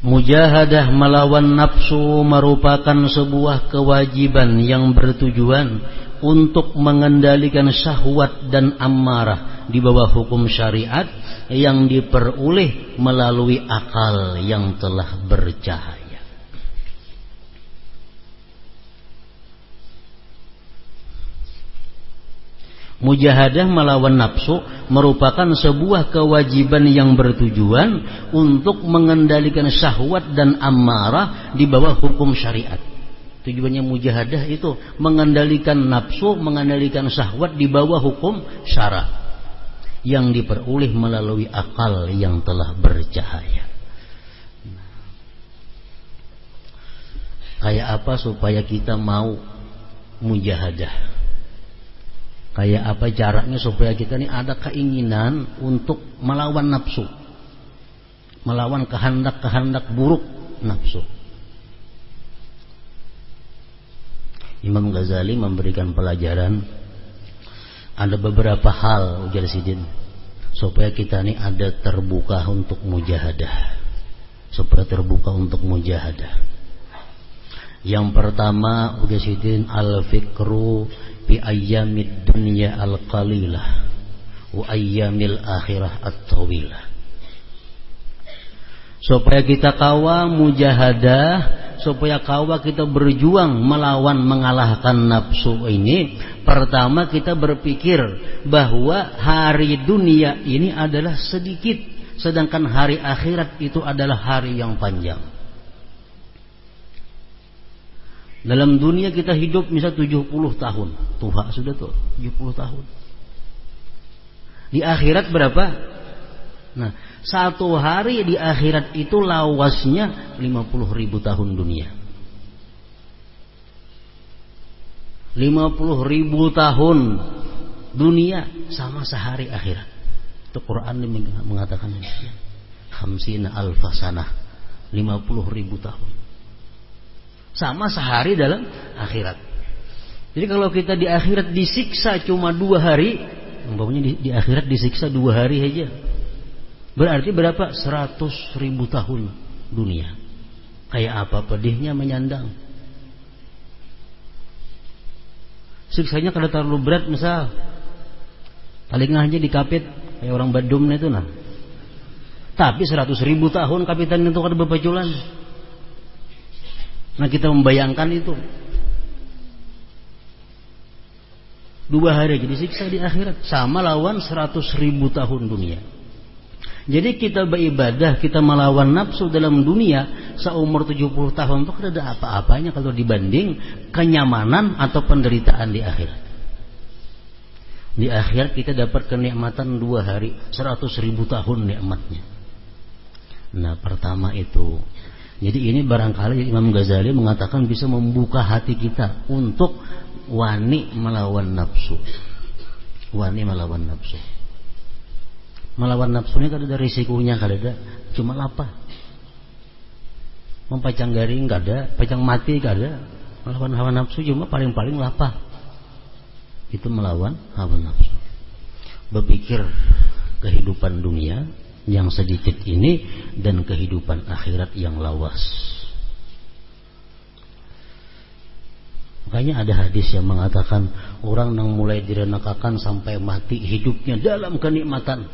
Mujahadah melawan nafsu merupakan sebuah kewajiban yang bertujuan untuk mengendalikan syahwat dan amarah di bawah hukum syariat yang diperoleh melalui akal yang telah bercahaya. Mujahadah melawan nafsu merupakan sebuah kewajiban yang bertujuan untuk mengendalikan syahwat dan amarah di bawah hukum syariat. Tujuannya mujahadah itu mengendalikan nafsu, mengendalikan syahwat di bawah hukum syara yang diperoleh melalui akal yang telah bercahaya. Kayak apa supaya kita mau mujahadah? Kayak apa caranya supaya kita ini ada keinginan untuk melawan nafsu, melawan kehendak-kehendak buruk nafsu. Imam Ghazali memberikan pelajaran, ada beberapa hal ujar Sidin supaya kita ini ada terbuka untuk mujahadah, supaya terbuka untuk mujahadah. Yang pertama ujar Sidin, al-fikru bi ayyamid dunya al-qalilah wa ayyamil akhirah at-tawilah. Supaya kita kawa mujahadah, supaya kawa kita berjuang melawan mengalahkan nafsu ini, pertama kita berpikir bahwa hari dunia ini adalah sedikit, sedangkan hari akhirat itu adalah hari yang panjang. Dalam dunia kita hidup misal 70 tahun. Tua sudah tuh 70 tahun. Di akhirat berapa? Nah, satu hari di akhirat itu lawasnya 50.000 tahun dunia. 50.000 tahun dunia sama sehari akhirat. Itu Quran mengatakan demikian. 50 alfa sanah, 50.000 tahun. Sama sehari dalam akhirat. Jadi kalau kita di akhirat disiksa cuma 2 hari, umpamanya di akhirat disiksa 2 hari aja, berarti berapa? 100.000 tahun dunia. Kayak apa pedihnya menyandang. Siksanya kalau terlalu berat, misal paling aja dikapit kayak orang Badum itu nah. Tapi 100.000 tahun kapitan itu kada bepaculan. Nah kita membayangkan itu 2 hari aja disiksa di akhirat, sama lawan 100.000 tahun dunia. Jadi kita beribadah, kita melawan nafsu dalam dunia seumur 70 tahun itu tidak ada apa-apanya kalau dibanding kenyamanan atau penderitaan di akhirat. Di akhirat kita dapat kenikmatan 2 hari, 100.000 tahun nikmatnya. Nah pertama itu. Jadi ini barangkali Imam Ghazali mengatakan bisa membuka hati kita untuk wani melawan nafsu. Wani melawan nafsu. Melawan nafsu ini kada ada risikonya, kada ada, cuma lapah. Mempacang garing kada, pacang mati kada. Melawan hawa nafsu cuma paling-paling lapah. Itu melawan hawa nafsu. Berpikir kehidupan dunia yang sedikit ini dan kehidupan akhirat yang lawas. Makanya ada hadis yang mengatakan orang yang mulai direnakakan sampai mati hidupnya dalam kenikmatan.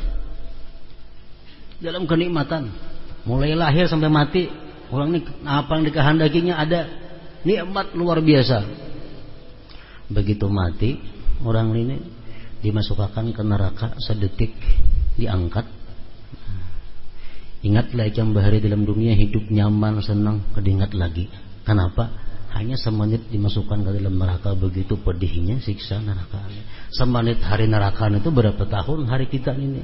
Dalam kenikmatan. Mulai lahir sampai mati orang ini apa yang dikehendakinya ada nikmat luar biasa. Begitu mati orang ini dimasukkan ke neraka sedetik diangkat. Ingatlah jam bahari dalam dunia hidup nyaman, senang, kedingat lagi. Kenapa? Hanya semenit dimasukkan ke dalam neraka, begitu pedihnya siksa neraka. Semenit hari neraka itu berapa tahun hari kita ini?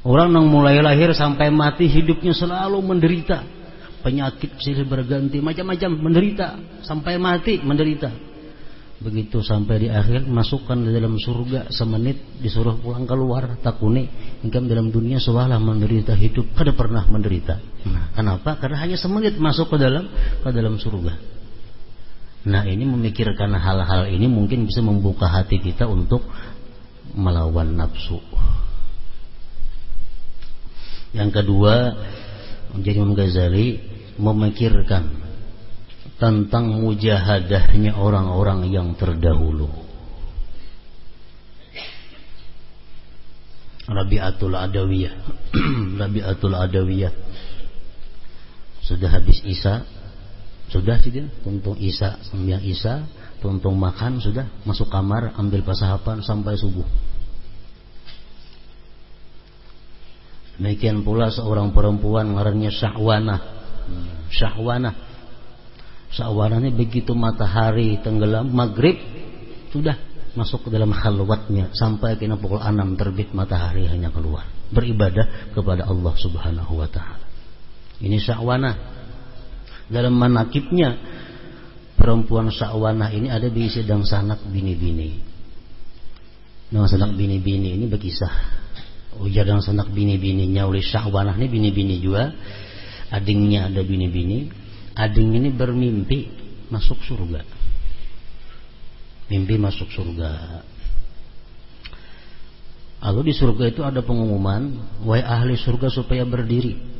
Orang yang mulai lahir sampai mati hidupnya selalu menderita. Penyakit silih berganti, macam-macam menderita. Sampai mati menderita. Begitu sampai di akhir masukkan di dalam surga, semenit disuruh pulang keluar takune engkau dalam dunia sewalah menderita hidup kada pernah menderita. Nah, kenapa? Karena hanya semenit masuk ke dalam surga. Nah ini memikirkan hal-hal ini mungkin bisa membuka hati kita untuk melawan nafsu. Yang kedua, menjadi Imam Ghazali memikirkan tentang mujahadahnya orang-orang yang terdahulu. Rabi'atul Adawiyah Rabi'atul Adawiyah sudah habis Isya, sudah sih dia tuntung Isya, sembahyang Isya, tuntung makan, sudah masuk kamar ambil pasahapan sampai subuh. Demikian pula seorang perempuan ngarannya Syahwanah. Syahwanah ini begitu matahari tenggelam maghrib sudah masuk ke dalam khalwatnya sampai kena pukul 6 terbit matahari hanya keluar beribadah kepada Allah Subhanahu wa taala. Ini Syahwanah. Dalam manakibnya perempuan Syahwanah ini ada di sedang sanak bini-bini. Nah, sanak bini-bini ini berkisah. Ujar dan sanak bini-bininya oleh Syahwanah ini bini-bini juga. Adingnya ada bini-bini. Ading ini bermimpi masuk surga. Mimpi masuk surga. Lalu di surga itu ada pengumuman, wahai ahli surga supaya berdiri.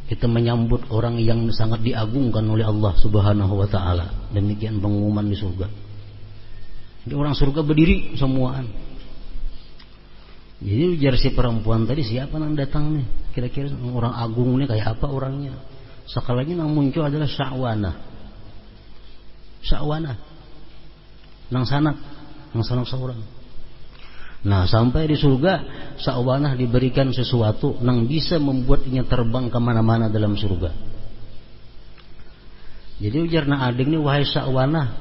Kita menyambut orang yang sangat diagungkan oleh Allah Subhanahu wa taala. Demikian pengumuman di surga. Jadi orang surga berdiri semuaan. Jadi ujar si perempuan tadi, siapa yang datang nih? Kira-kira orang agung nih kayak apa orangnya? Sekali lagi yang muncul adalah Syahwanah. Nang sanak seorang. Nah, sampai di surga Syahwanah diberikan sesuatu yang bisa membuatnya terbang kemana-mana dalam surga. Jadi ujar na ading ini, wahai Syahwanah,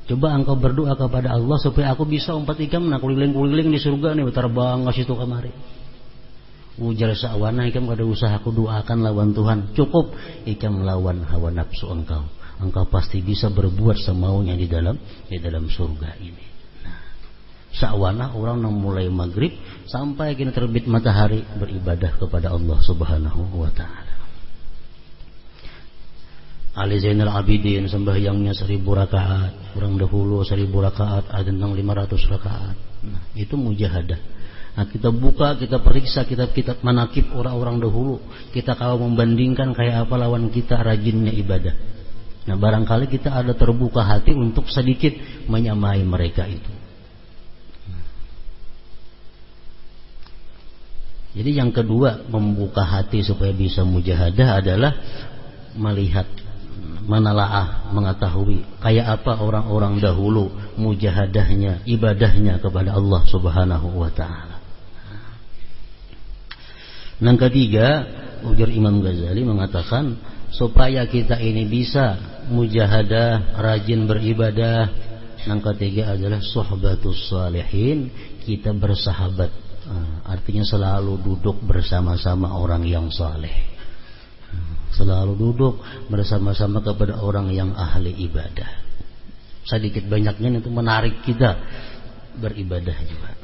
coba engkau berdoa kepada Allah supaya aku bisa umpat ikam nak keliling-keliling di surga nih, terbang ke situ kemari. Ujar Syahwanah, ikam kada usah aku doakan lawan Tuhan, cukup ikam lawan hawa nafsu engkau. Engkau pasti bisa berbuat semaunya di dalam surga ini. Nah, Syahwanah orang yang mulai maghrib sampai kini terbit matahari beribadah kepada Allah Subhanahu wa taala. Ali Zainal Abidin sembahyangnya 1000 rakaat, orang dahulu 1000 rakaat, ada tentang 500 rakaat. Nah, itu mujahadah. Nah, kita buka, kita periksa kitab-kitab manakib orang-orang dahulu. Kita kalau membandingkan kayak apa lawan kita rajinnya ibadah. Nah, barangkali kita ada terbuka hati untuk sedikit menyamai mereka itu. Jadi yang kedua membuka hati supaya bisa mujahadah adalah melihat, menalaah, mengetahui kayak apa orang-orang dahulu mujahadahnya, ibadahnya kepada Allah Subhanahu wa taala. Yang ketiga, ujar Imam Ghazali mengatakan supaya kita ini bisa mujahadah, rajin beribadah. Yang ketiga adalah suhbatus salihin, kita bersahabat. Artinya selalu duduk bersama-sama orang yang saleh. Selalu duduk bersama-sama kepada orang yang ahli ibadah. Sedikit banyaknya itu menarik kita beribadah juga.